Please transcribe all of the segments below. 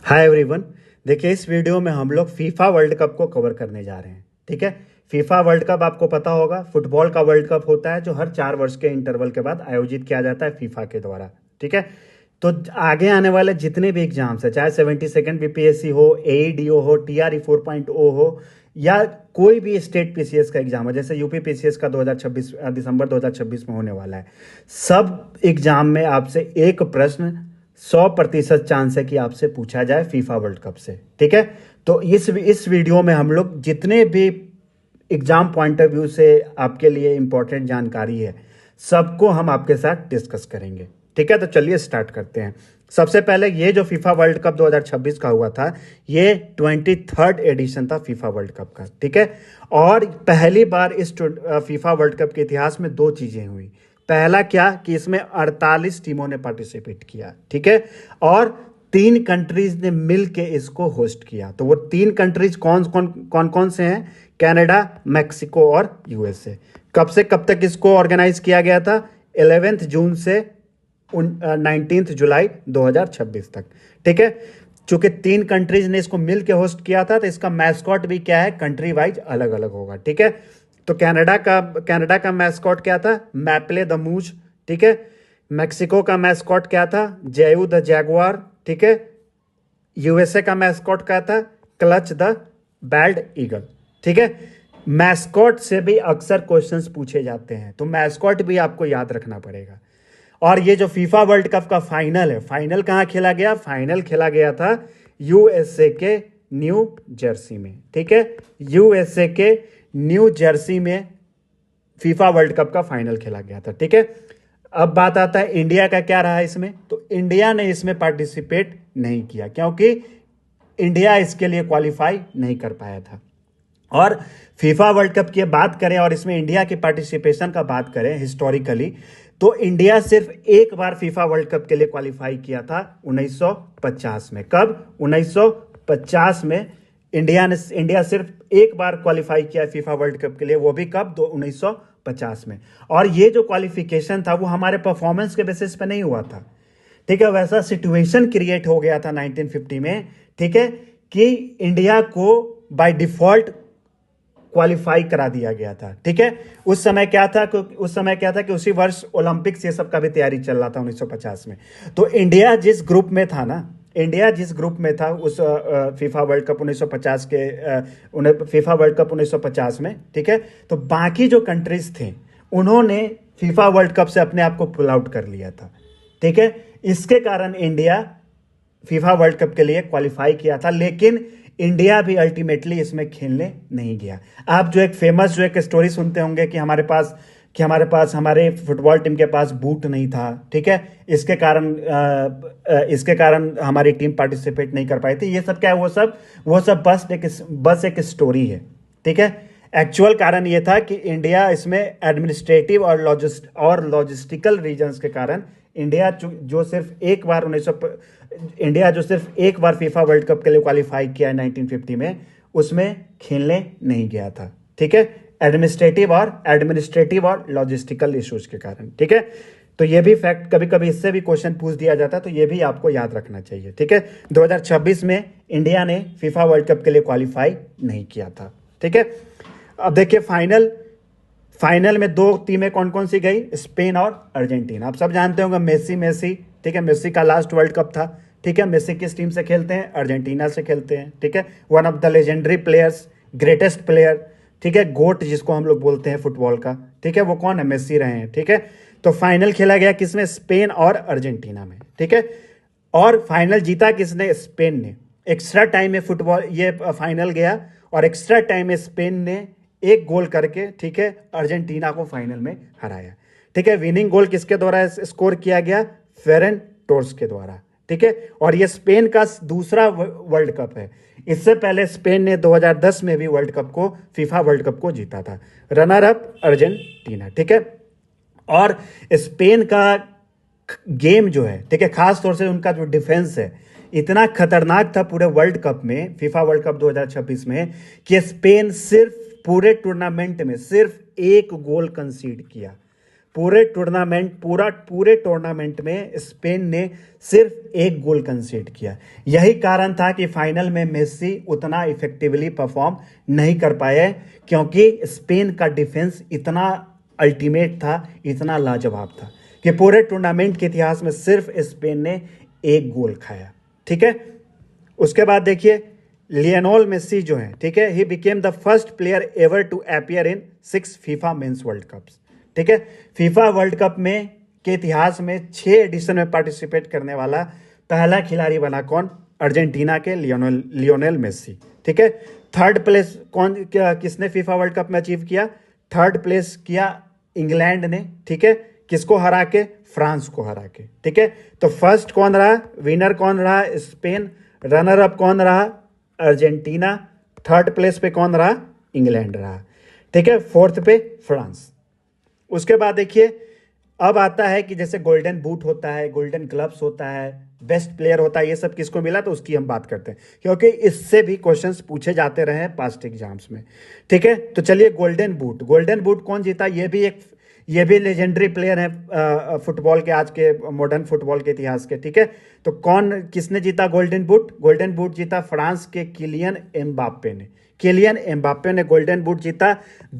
Hi everyone. देखिए, इस video में हम लोग फीफा वर्ल्ड कप को कवर करने जा रहे हैं। ठीक है। फीफा वर्ल्ड कप आपको पता होगा, फुटबॉल का वर्ल्ड कप होता है जो हर 4 वर्ष के इंटरवल के बाद आयोजित किया जाता है फीफा के द्वारा। ठीक है। तो आगे आने वाले जितने भी एग्जाम्स है, चाहे 72nd बीपीएससी हो, एईडीओ हो, टीआरई 4.0 हो, या कोई भी स्टेट पीसीएस का एग्जाम हो, जैसे यूपी पीसीएस का 2026 दिसंबर 2026 में होने वाला है, सब एग्जाम में आपसे एक प्रश्न 100% चांस है कि आपसे पूछा जाए फीफा वर्ल्ड कप से। ठीक है। तो इस वीडियो में हम लोग जितने भी एग्जाम पॉइंट ऑफ व्यू से आपके लिए इंपॉर्टेंट जानकारी है, सबको हम आपके साथ डिस्कस करेंगे। ठीक है। तो चलिए स्टार्ट करते हैं। सबसे पहले, ये जो फीफा वर्ल्ड कप 2026 का हुआ था, ये 23rd एडिशन था फीफा वर्ल्ड कप का। ठीक है। और पहली बार इस फीफा वर्ल्ड कप के इतिहास में दो चीजें हुई। पहला क्या कि इसमें 48 टीमों ने पार्टिसिपेट किया। ठीक है। और 3 कंट्रीज ने मिल के इसको होस्ट किया। तो वो 3 कंट्रीज कौन कौन से हैं? कनाडा, मैक्सिको और यूएसए। कब से कब तक इसको ऑर्गेनाइज किया गया था? 11 जून से 19 जुलाई 2026 तक। ठीक है। चूंकि 3 कंट्रीज ने इसको मिल के होस्ट किया था, तो इसका मैस्कॉट भी क्या है, कंट्री वाइज अलग अलग होगा। ठीक है। तो कनाडा का मैस्कॉट क्या था? मैपले द मूज। ठीक है। मैक्सिको का मैस्कॉट क्या था? जेयू द जैगुआर। ठीक है। यूएसए का मैस्कॉट क्या था? Clutch the bald eagle. ठीक है। मैस्कॉट से भी अक्सर क्वेश्चंस पूछे जाते हैं, तो मैस्कॉट भी आपको याद रखना पड़ेगा। और ये जो फीफा वर्ल्ड कप का फाइनल है, फाइनल कहाँ खेला गया? फाइनल खेला गया था यूएसए के न्यू जर्सी में। ठीक है। यूएसए के न्यू जर्सी में फीफा वर्ल्ड कप का फाइनल खेला गया था। ठीक है। अब बात आता है इंडिया का क्या रहा इसमें। तो इंडिया ने इसमें पार्टिसिपेट नहीं किया, क्योंकि इंडिया इसके लिए क्वालिफाई नहीं कर पाया था। और फीफा वर्ल्ड कप की बात करें और इसमें इंडिया के पार्टिसिपेशन का बात करें हिस्टोरिकली, तो इंडिया सिर्फ एक बार फीफा वर्ल्ड कप के लिए क्वालिफाई किया था 1950 में। कब? 1950 में इंडिया सिर्फ एक बार क्वालिफाई किया फीफा वर्ल्ड कप के लिए, वो भी कब? 1950 में। और ये जो क्वालिफिकेशन था वो हमारे परफॉर्मेंस के बेसिस पे नहीं हुआ था। ठीक है। वैसा सिचुएशन क्रिएट हो गया था 1950 में। ठीक है। कि इंडिया को बाय डिफॉल्ट क्वालिफाई करा दिया गया था। ठीक है। उस समय क्या था कि उसी वर्ष ओलंपिक्स ये सब का भी तैयारी चल रहा था 1950 में। तो इंडिया जिस ग्रुप में था ना, उस FIFA world cup 1950 FIFA world cup 1950 में। ठीक है। तो बाकी जो कंट्रीज थे, उन्होंने फीफा वर्ल्ड कप से अपने आप को पुल आउट कर लिया था। ठीक है। इसके कारण इंडिया फीफा वर्ल्ड कप के लिए क्वालिफाई किया था, लेकिन इंडिया भी अल्टीमेटली इसमें खेलने नहीं गया। आप जो एक स्टोरी सुनते होंगे कि हमारे पास हमारे फुटबॉल टीम के पास बूट नहीं था। ठीक है। इसके कारण हमारी टीम पार्टिसिपेट नहीं कर पाई थी। ये सब क्या है? वो सब बस एक स्टोरी है। ठीक है। एक्चुअल कारण ये था कि इंडिया इसमें एडमिनिस्ट्रेटिव और लॉजिस्टिकल रीजंस के कारण जो सिर्फ एक बार फीफा वर्ल्ड कप के लिए क्वालिफाई किया है 1950 में, उसमें खेलने नहीं गया था। ठीक है। एडमिनिस्ट्रेटिव और लॉजिस्टिकल इश्यूज के कारण। ठीक है। तो ये भी फैक्ट, कभी कभी इससे भी क्वेश्चन पूछ दिया जाता है, तो ये भी आपको याद रखना चाहिए। ठीक है। 2026 में इंडिया ने फीफा वर्ल्ड कप के लिए क्वालिफाई नहीं किया था। ठीक है। अब देखिए, फाइनल में 2 टीमें कौन कौन सी गई? स्पेन और अर्जेंटीना। आप सब जानते होंगे मेसी। ठीक है। मेसी का लास्ट वर्ल्ड कप था। ठीक है। मेसी किस टीम से खेलते हैं? अर्जेंटीना से खेलते हैं। ठीक है। One of the legendary players, greatest player. ठीक है। गोट जिसको हम लोग बोलते हैं फुटबॉल का। ठीक है। वो कौन है? मेसी रहे हैं। ठीक है। तो फाइनल खेला गया किसमें? स्पेन और अर्जेंटीना में। ठीक है। और फाइनल जीता किसने? स्पेन ने। एक्स्ट्रा टाइम में ये फाइनल गया, और एक्स्ट्रा टाइम में स्पेन ने एक गोल करके, ठीक है, अर्जेंटीना को फाइनल में हराया। ठीक है। विनिंग गोल किसके द्वारा स्कोर किया गया? फेरन टोर्स के द्वारा। ठीक है। और ये स्पेन का दूसरा वर्ल्ड कप है। इससे पहले स्पेन ने 2010 में भी फीफा वर्ल्ड कप को जीता था। Runner up Argentina. ठीक है। और स्पेन का गेम जो है, ठीक है, खास तौर से उनका जो डिफेंस है, इतना खतरनाक था पूरे वर्ल्ड कप में, फीफा वर्ल्ड कप 2026 में, कि स्पेन सिर्फ पूरे टूर्नामेंट में सिर्फ एक गोल कंसीड किया। पूरे टूर्नामेंट में स्पेन ने सिर्फ एक गोल कंसीड किया। यही कारण था कि फाइनल में मेसी उतना इफेक्टिवली परफॉर्म नहीं कर पाए, क्योंकि स्पेन का डिफेंस इतना अल्टीमेट था, इतना लाजवाब था कि पूरे टूर्नामेंट के इतिहास में सिर्फ स्पेन ने एक गोल खाया। ठीक है, उसके बाद देखिए लियोनेल मेसी जो है, ठीक है, he became the first player ever to appear in 6 FIFA men's world cups. ठीक है, फीफा वर्ल्ड कप में के इतिहास में 6 एडिशन में पार्टिसिपेट करने वाला पहला खिलाड़ी बना कौन? अर्जेंटीना के लियोनेल मेसी। ठीक है, थर्ड प्लेस किसने फीफा वर्ल्ड कप में अचीव किया? थर्ड प्लेस किया इंग्लैंड ने। ठीक है, किसको हरा के? फ्रांस को हरा के। ठीक है, तो फर्स्ट कौन रहा? विनर कौन रहा? स्पेन। रनर अप कौन रहा? अर्जेंटीना। थर्ड प्लेस पे कौन रहा? इंग्लैंड रहा। ठीक है, फोर्थ पे फ्रांस। उसके बाद देखिए अब आता है कि जैसे गोल्डन बूट होता है, गोल्डन ग्लव्स होता है, बेस्ट प्लेयर होता है, ये सब किसको मिला, तो उसकी हम बात करते हैं, क्योंकि इससे भी क्वेश्चंस पूछे जाते रहे हैं पास्ट एग्जाम्स में। ठीक है, तो चलिए गोल्डन बूट कौन जीता? ये भी लेजेंडरी प्लेयर है फुटबॉल के, आज के मॉडर्न फुटबॉल के इतिहास के। ठीक है, तो किसने जीता गोल्डन बूट जीता फ्रांस के किलियन एम्बाप्पे ने। गोल्डन बूट जीता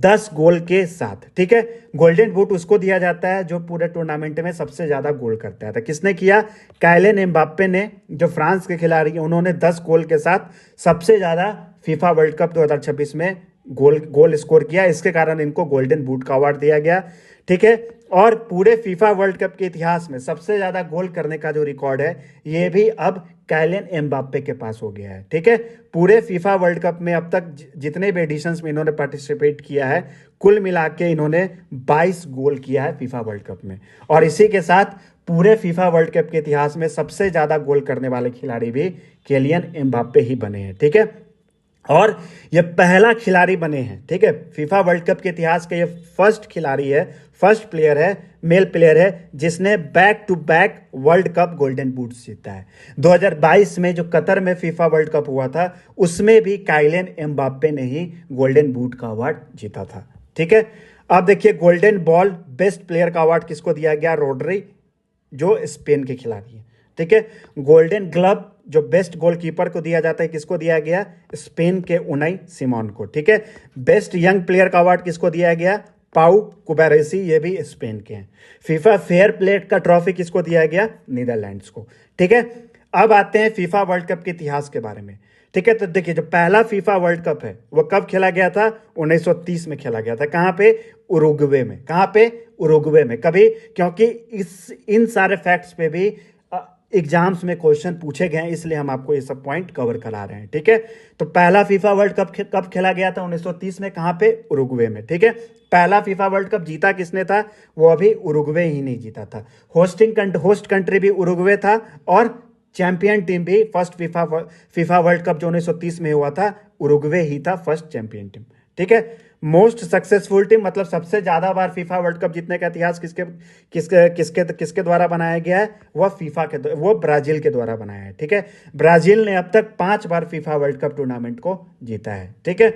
10 गोल के साथ। ठीक है, गोल्डन बूट उसको दिया जाता है जो पूरे टूर्नामेंट में सबसे ज्यादा गोल करता है। तो किसने किया? काइलिन एम्बाप्पे ने, जो फ्रांस के खिलाड़ी हैं, उन्होंने 10 गोल के साथ सबसे ज्यादा फीफा वर्ल्ड कप 2026 में गोल स्कोर किया। इसके कारण इनको गोल्डन बूट का अवार्ड दिया गया। ठीक है, और पूरे फीफा वर्ल्ड कप के इतिहास में सबसे ज्यादा गोल करने का जो रिकॉर्ड है, ये भी अब काइलिन एम्बाप्पे के पास हो गया है। ठीक है, पूरे फीफा वर्ल्ड कप में अब तक जितने भी एडिशंस में इन्होंने पार्टिसिपेट किया है, कुल मिला के इन्होंने 22 गोल किया है फीफा वर्ल्ड कप में। और इसी के साथ पूरे फीफा वर्ल्ड कप के इतिहास में सबसे ज्यादा गोल करने वाले खिलाड़ी भी किलियन एम्बाप्पे ही बने हैं। ठीक है, और ये पहला खिलाड़ी बने हैं, ठीक है, फीफा वर्ल्ड कप के इतिहास का ये फर्स्ट प्लेयर है, मेल प्लेयर है, जिसने back to back world cup golden boot जीता है। 2022 में जो कतर में फीफा वर्ल्ड कप हुआ था, उसमें भी काइलिन एम्बाप्पे ने ही गोल्डन बूट का अवार्ड जीता था। ठीक है, अब देखिए गोल्डन बॉल बेस्ट प्लेयर का अवार्ड किसको दिया गया? रोड्री, जो स्पेन के खिलाड़ी है। ठीक है, गोल्डन ग्लव जो बेस्ट गोलकीपर को दिया जाता है, किसको दिया गया? स्पेन के उनाई सिमोन को। ठीक है, बेस्ट यंग प्लेयर का अवार्ड किसको दिया गया? पाउ कुबारेसी, ये भी स्पेन के हैं। फीफा फेयर प्ले का ट्रॉफी किसको दिया गया? नीदरलैंड्स को। ठीक है, अब आते हैं फीफा वर्ल्ड कप के इतिहास के बारे में। ठीक है, तो देखिए जो पहला फीफा वर्ल्ड कप है वो कब खेला गया था? 1930 में खेला गया था। कहां पे? उरुग्वे में। कहां पे? उरुग्वे में। कभी, क्योंकि इन सारे फैक्ट्स पे भी एग्जाम्स में क्वेश्चन पूछे गए हैं, इसलिए हम आपको ये सब पॉइंट कवर करा रहे हैं। ठीक है, तो पहला फीफा वर्ल्ड कप कब खेला गया था? 1930 में। कहां पे? उरुग्वे में। ठीक है, पहला फीफा वर्ल्ड कप जीता किसने था? वो अभी उरुग्वे ही नहीं जीता था। होस्ट कंट्री भी उरुग्वे था, और चैंपियन टीम भी फर्स्ट फीफा वर्ल्ड कप जो 1930 में हुआ था, उरुग्वे ही था फर्स्ट चैंपियन टीम। ठीक है, मोस्ट सक्सेसफुल टीम, मतलब सबसे ज्यादा बार फीफा वर्ल्ड कप जीतने का इतिहास किसके द्वारा बनाया गया है? वो ब्राजील के द्वारा बनाया है। ठीक है, ब्राजील ने अब तक 5 बार फीफा वर्ल्ड कप टूर्नामेंट को जीता है। ठीक है,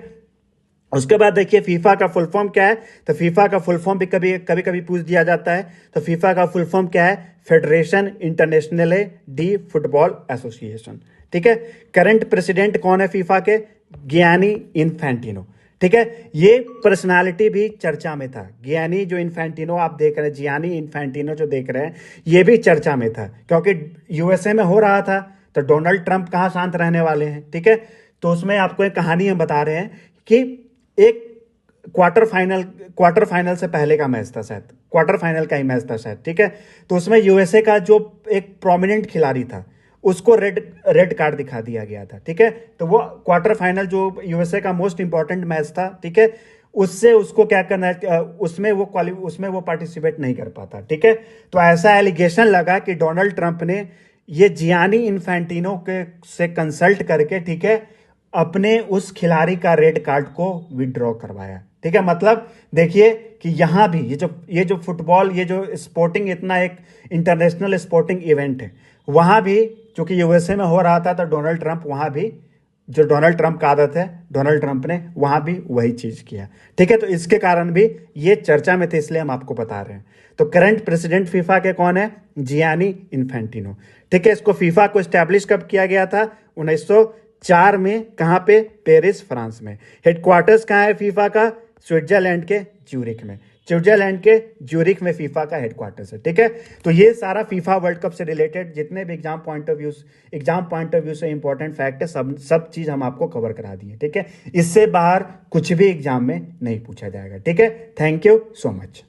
उसके बाद देखिए फीफा का फुल फॉर्म क्या है? तो फीफा का फुल फॉर्म भी कभी कभी पूछ दिया जाता है। तो फीफा का फुल फॉर्म क्या है? Federation Internationale de Football Association. ठीक है, करंट प्रेसिडेंट कौन है फीफा के? Gianni Infantino. ठीक है, ये पर्सनालिटी भी चर्चा में था। गियानी जो इन्फेंटिनो आप देख रहे हैं, जियानी इन्फेंटिनो जो देख रहे हैं, ये भी चर्चा में था, क्योंकि यूएसए में हो रहा था। तो डोनाल्ड ट्रंप कहाँ शांत रहने वाले हैं? ठीक है, तो उसमें आपको एक कहानी हम बता रहे हैं कि एक क्वार्टर फाइनल से पहले का मैच था, शायद क्वार्टर फाइनल का ही मैच था शायद। ठीक है, तो उसमें यूएसए का जो एक प्रोमिनेंट खिलाड़ी था, उसको रेड कार्ड दिखा दिया गया था। ठीक है, तो वो क्वार्टर फाइनल जो यूएसए का मोस्ट इंपॉर्टेंट मैच था, ठीक है, उसको क्या करना है, उसमें वो पार्टिसिपेट नहीं कर पाता। ठीक है, तो ऐसा एलिगेशन लगा कि डोनाल्ड ट्रंप ने ये जियानी इन्फेंटिनो के से कंसल्ट करके, ठीक है, अपने उस खिलाड़ी का रेड कार्ड को विड्रॉ करवाया। ठीक है, मतलब देखिए कि यहां भी ये जो फुटबॉल, ये जो स्पोर्टिंग इतना एक इंटरनेशनल स्पोर्टिंग इवेंट है, वहां भी चूंकि यूएसए में हो रहा था, तो डोनाल्ड ट्रंप वहां भी जो डोनाल्ड ट्रंप का आदत है, डोनाल्ड ट्रंप ने वहां भी वही चीज किया। ठीक है, तो इसके कारण भी ये चर्चा में थे, इसलिए हम आपको बता रहे हैं। तो करंट प्रेसिडेंट फीफा के कौन है? Gianni Infantino. ठीक है, इसको फीफा को स्टैब्लिश कब किया गया था? 1904 में। कहां पे? पेरिस, फ्रांस में। हेडक्वार्टर्स कहां है फीफा का? स्विट्जरलैंड के ज्यूरिख में। स्विट्जरलैंड के ज्यूरिख में फीफा का हेडक्वार्टर्स है। ठीक है, तो ये सारा फीफा वर्ल्ड कप से रिलेटेड जितने भी एग्जाम पॉइंट ऑफ व्यू से इंपॉर्टेंट फैक्ट है, सब चीज हम आपको कवर करा दिए। ठीक है, इससे बाहर कुछ भी एग्जाम में नहीं पूछा जाएगा। ठीक है, थैंक यू सो मच।